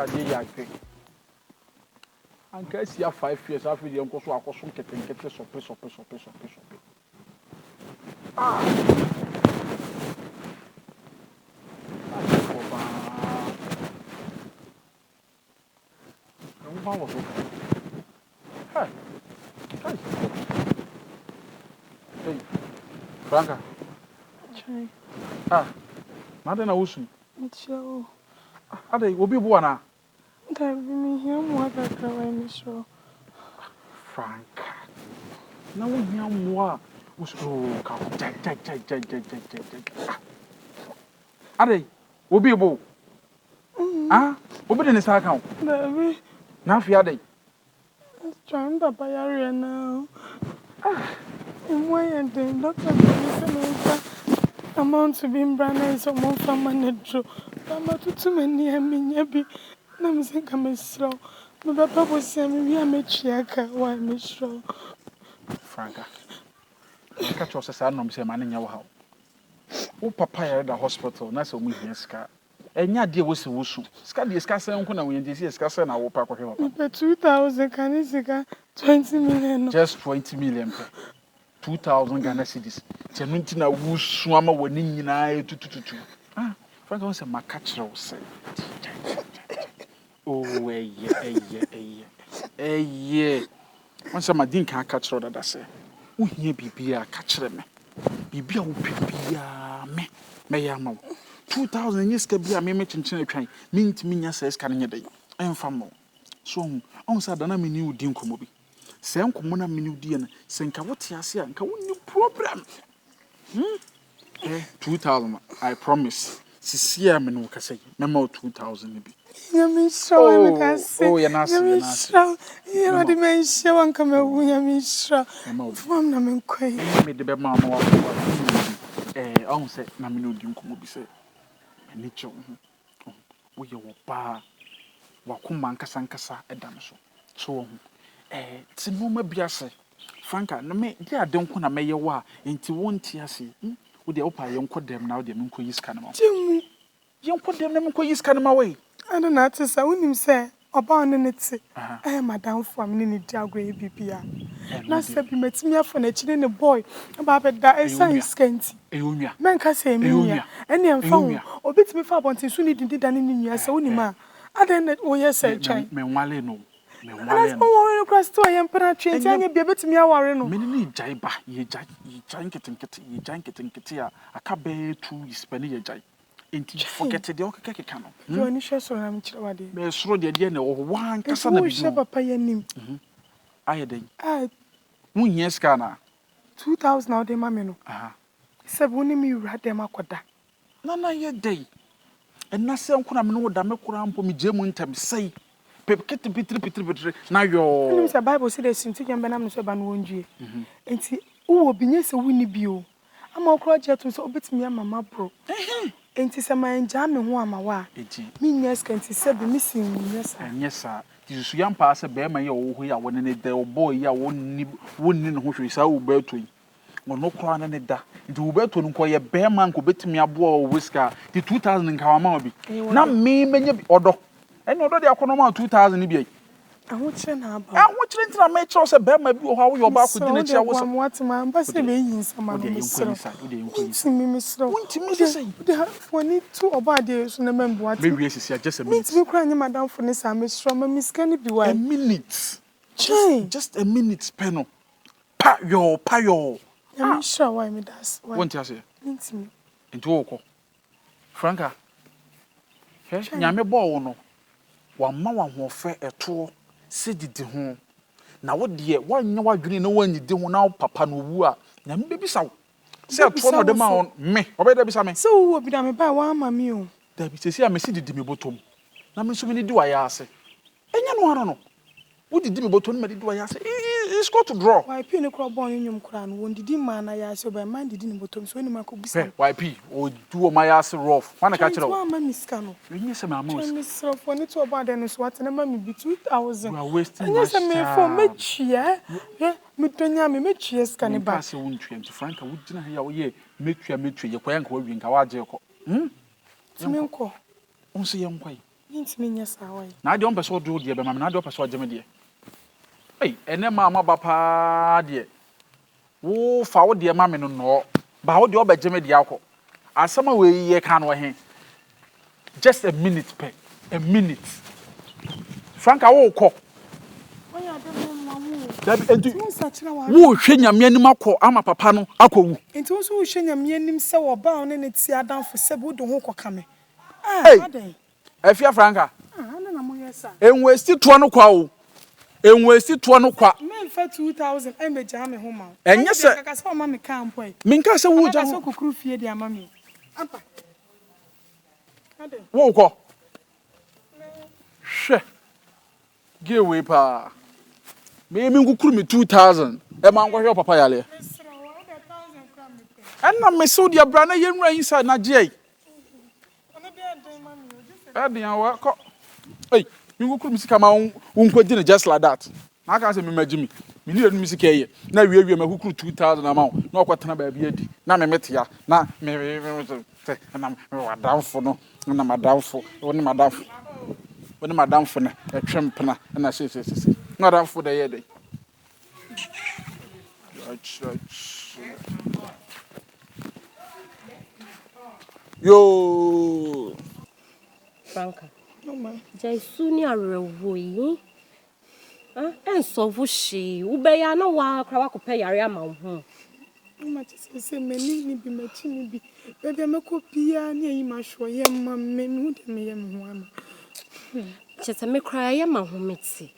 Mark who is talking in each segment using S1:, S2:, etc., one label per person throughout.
S1: Franca dey yagbe. Anka sia 5 years after the uncle so akoso nkete sope. Ah. How was it? Hey. Hey. Franca.
S2: Chai.
S1: Ah. Nada na usu.
S2: Mitchell.
S1: Ade obi bo na.
S2: That me here more that I miss.
S1: Franca. Na wo hia mo usu ka jai. Ade obi bo. Ah, obi de ne sa account.
S2: Baby.
S1: Na fi ade.
S2: Trying papa yare now. Why and then doctor amount to be in brand so more from manager. Mama too many yabi. Na me say come slow. My papa was saying we are machiaka why me sure.
S1: Franca. Catch us say no say man nya wo ha. Wo papa yare da hospital na say mu hia ska. Enya de wo se wo su. Ska de ska say nko na wo yen de ska say na wo pa kwhwe papa.
S2: 2,000 can you say 20 million.
S1: Just 20 million. 2,000 Ghana cedis. Tenunti na wo su ama woni nyina tutututu. Ah, Franca won say makachre wo say. Oh, eye. Won say madin kan akachre dada say. Wo hia bibia akachre me. Bibia wo bibia me ya ma. 2,000 yeska bia me chinchin atwan. Mintimi nya say ska nya dey. Emfa mo. So on say dana me ni udi nkomo bi. Se nkomo na me ni udi na se nka wote ase a nka wonni problem. 2,000 I promise. Sisia me no kasa yi. Mema 2,000 bi.
S2: Yami show me can say.
S1: Oh, yanasi.
S2: You the man show and come yami show. From na me kwai.
S1: Me de be ma ma on say na me no di nkomo bi say. Ani che wo ye wo pa. Wakuma nkasa edam so. So ti no ma biase. Franca na me dia adenko na meye wo a enti wonti ase. Wo de opa yenko dem na wo de me nko yiska na ma.
S2: Timu.
S1: Yenko dem na me nko yiska na ma we.
S2: I don't know to say unim say oba on neti. Madam for me ni di agwe bibia. Na se bi metimi afo na chire ne boy. Aba beda esan skenti.
S1: Ehunua.
S2: Men ka say emia. Ene emfa wo. Obitimi fa bontin so ni dindi dane ni nua se unim a. Aden wo yes say twan.
S1: Me nwale no.
S2: Let's go on across to a emperor change and be a bit me aware no.
S1: Mini jaiba, ye janketing aka be 2 years peni ye jai. Enti forget the okeke kano.
S2: You any share so am chirwade.
S1: Me soro de na wo wan kasa na bi.
S2: Share papa yanim.
S1: Aye den.
S2: Mu
S1: yes kana.
S2: 2,000 na de mame no. Se woni mi wura dem akoda.
S1: Na ye dey. Enna se nko na me no da me kura mpo me jemu ntam sei. Pepkete pitri na yo.
S2: Nim say Bible say the sinti yamba na me so ba no wonjue. Enti wo binye se woni bio. Ama okro jeto so obetimi mama bro. Enti se man ja me ho ama wa. Me nyes kanti se bi misin nyesa.
S1: Nyesa. Ti su yampa se be ma ye wo ho ya woni ne de boy ya woni no ho hwe sa wo ba to yi. Wono kro na ne da. Nti wo ba to no ko ye be ma nko betimi abo o whisker. Ti 2,000 nka wa ma bi. Na me menye bi odo. Eni odo de akono ma 2,000 bi ai.
S2: Ahochere na aba.
S1: Ahochere ntina ma chiro se be ma bi o ha wo yo ba ko di na chia wo so.
S2: What man ba se be yin sama no misro. Ntimi misro.
S1: Ntimi se.
S2: De foni to oba de so na membo what.
S1: Me wie sisi just a minute.
S2: Me kura nyi madam foni sa misro ma miskani bi wa.
S1: A minute.
S2: Chai.
S1: Just a minute peno. Pa yo.
S2: I'm sure why me das.
S1: Won't you say?
S2: Ntimi.
S1: Into oko. Franca. He nyame bo wo no. Wamma wanhofe eto se didi ho na wo de wanya wadwene na wanyidi ho na papa no wu a na me bebisa wo se eto no de ma on me obeda bisa me
S2: se wo bi da me ba wa ama me o
S1: da bi sesi a me se didi me botom na me so me di wa ya ase enya no haro no wo didi me botom me didi wa ya ase it's got to draw
S2: YP ne kro bon nyum kra no won didi ma na ya ase oba man didi ne botom so ni ma ko bisa
S1: YP o du o ma ya ase rough wana ka kire wo
S2: wa ma miska no
S1: enye se me amos
S2: me so for ni to oba de no so what na ma me bi 2,000
S1: you are wasting
S2: enye se me for me chia me tonya me chia ska ne ba
S1: se won twem to Franca wo gina ya wo ye metwa ye kwa yanka wo wi nka wa je ko
S2: timi nko
S1: on se ye nkwai
S2: Means me yes away.
S1: Na de on person do de be ma na de person agye me de. Hey, ene ma ba pa de. Wo fa wo de ma me no. Ba wo de obagye me de akọ. Asama we ye kan wo he. Just a minute pe. A minute. Franka wo kọ. Wo hwe nyame anim akọ ama papa no akọwu.
S2: Enti wo so hwe nyame anim se wo ba on ne ti adamfo se bo do ho kọka me.
S1: Hey. Efia Franka.
S2: Ana na mo yesa.
S1: Enwe sti to no kwa o. Enwe sti to no kwa.
S2: Me fa 2000 e meja me ho ma.
S1: Enye se
S2: kaka se o ma me kan boy.
S1: Me nka se wo ja
S2: ho. Kokuru fie de ama me. Apa. Ade.
S1: Wo kọ. Hwe. Give away pa. Me ngukuru me 2000. E ma ngwa papa yale. Enna me so dia bra na yenwura inside na je. Edian wa ko. Hey, me ngukuru me sika ma unkodi ne just like that. Na aka say me magimi. Me need me sika ye. Na wie me hukuru 2000 ama na okotena ba bia di. Na me metia. Na me na wadamfo no. Na madamfo. Woni madamfo. Woni madamfo na etwempena na se. Na madamfo da ye dey. Yo.
S3: Franka.
S2: No ma.
S3: Jaisu ni arewo yi. Enso vu hye. Wo be ya na wa kra wa kopɛ yare ama wo ho.
S2: Ma se meni ni bi machi ni bi. Bebe me ko pia ni yi ma hwo ye ma me hu de me ye me ho ama.
S3: Chese me kra ye ma ho meti.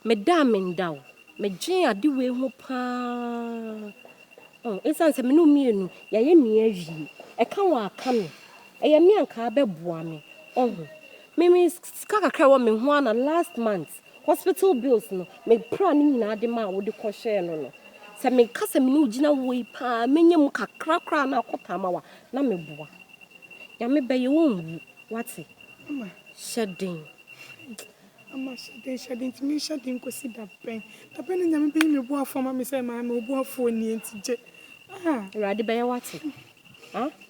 S3: Me da me ndaw. Me gyen ade we ho pa. Esan se me no mienu ya ye mi awie. E ka wa aka me. E ye mi anka beboa me. Me ska kakra wo me ho ana last month. Hospital bills no me pra ni nyina de ma wo de ko hye no. Se me kasa me no gina wo pa menye mu kakra na akota ma wa na me boa. Ya me be ye won wate.
S2: Mama,
S3: Shedding.
S2: Ama shedding to me shedding ko si da pen. Da pen ni nyame be me boa fo ma me say ma me boa fo ni entije.
S3: Rade be ye wate.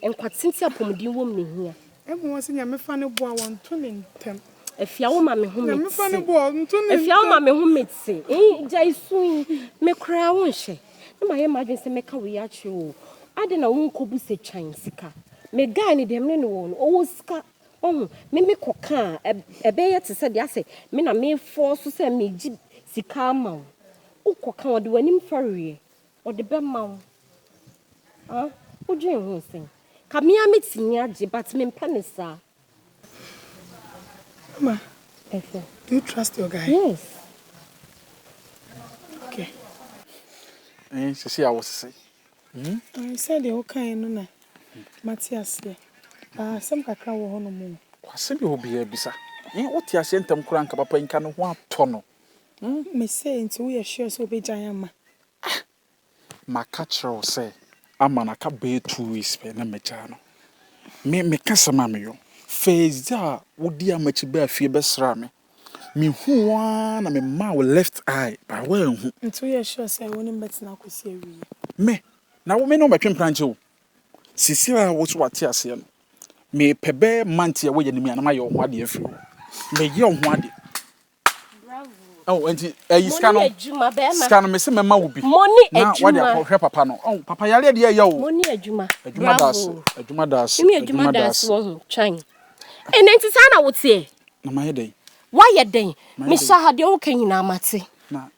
S3: Enkwatenti apomdin wo me hia.
S2: Emu won se nyame fa ne boa won to ne ntem.
S3: Efia wo ma me ho meti.
S2: Nyame fa ne boa to ne.
S3: Efia wo ma me ho meti. Jaisu me kra wo hye. Na ma ye madwen se me ka we ya kye o. Ade na wo nkobu se twan sika. Me guy ni dem ne no wo o sika. Me koka ebe ye te se de ase me na me force se me gi sika ma wo. Ukoka wo de wanim farie. O de be ma wo. Wo dwen ho sen. Ka me ameti age but me mpanesa.
S2: Mama,
S3: Efe.
S2: do you trust your guy?
S3: Yes.
S2: Okay.
S1: See I was say.
S2: I said the okay no na. Matthias there. Some kakra wo ho no mo.
S1: Kwase bi obi ebisa. What ya se ntam kura nka papa nka no ho ato no.
S2: Me say nti we sure so be giant ma.
S1: Maka kire say ama na ka be 2 weeks pe na mecha no. Me kasa ma me yo. Feza wodi amachi ba afie besra me. Me huwa na me ma wo left eye ba wa hu.
S2: Nti we sure say woni betina akosi awie.
S1: Me na wo me no betwe planche o. Sisira wo so wate ase no. Me pebe mantie wo ye nimi anama ye ho ade afiri. Me ye ho ade.
S3: Bravo.
S1: Oh, enti iska no me se me ma wo bi.
S3: Money
S1: na
S3: ejuma.
S1: Wa de akohwe papa no. Oh, papa yale de ya o.
S3: Money ejuma.
S1: Ejuma das.
S3: Me ejuma das wo ho twan. Enti sana wo tie.
S1: Na ma ye dey.
S3: Why ye den? Me sha ha de wo kan nyina mate.
S1: Na.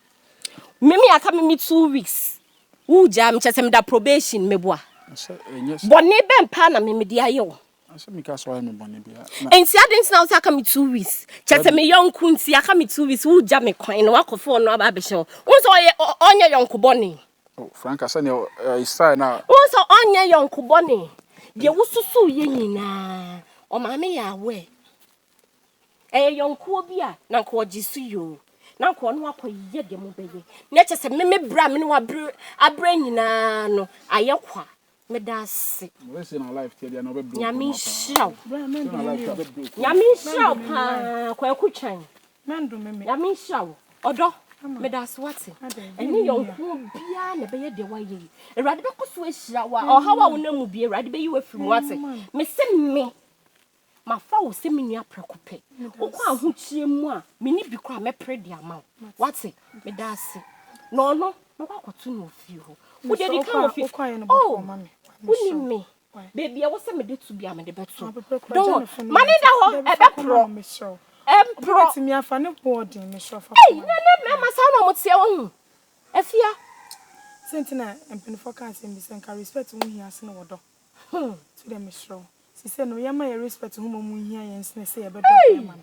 S3: Me aka me 2 weeks. Wo ja me chese me da probation me boa.
S1: Say yes.
S3: Boni be mpa na me de aye wo.
S1: Ase me ka so aye me boni bia.
S3: Enti adenti na wo aka me 2 weeks. Chese me yonku nti aka me 2 weeks wo ja me kwan na wakofo no aba be hye. Wo so onye yonku boni.
S1: Oh, Franka say na isa na.
S3: Wo so onye yonku boni. De wo susu ye nyina. O ma me ya we. Yonku obi a na ko gisu yo. Na ko no akoye de mo beye. Na chese me bra me no abra nyina no aye kwa. Me da se.
S1: We say na life tie dia na obebro.
S3: Nyame hiraw.
S2: Nyame
S3: hiraw pa kwa kutwan.
S2: Mando me.
S3: Nyame hiraw. Odo me da se wate. Eni yonku bia na beye de waye. Erade be koso ehira wa. Oha wa wo na mu bia erade be yi wa firi wate. Me se me ma fa wo se me nua prekope wo kwa ho chie mu a me ni bi kwa me pre dia ma what me da ase no me kwa kwato no ofie ho wo de di ka ofie oh uni me baby I was say me de to bia me de beto don't mani da ho e be pro pro
S2: ti mi afa ne boarding me shofa
S3: na ma sa no mo tie wo hu afia
S2: sentina empenfo kan sem bi sen ka respect mu hia se no wodo to dem show si se no yema ye respect hu mu hia yen se se ye be do ma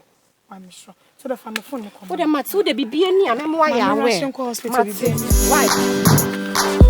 S2: wa me show to the fan phone ne kom
S3: wo de mate wo de bibia ni a me mo ya we
S2: hospital bi
S3: why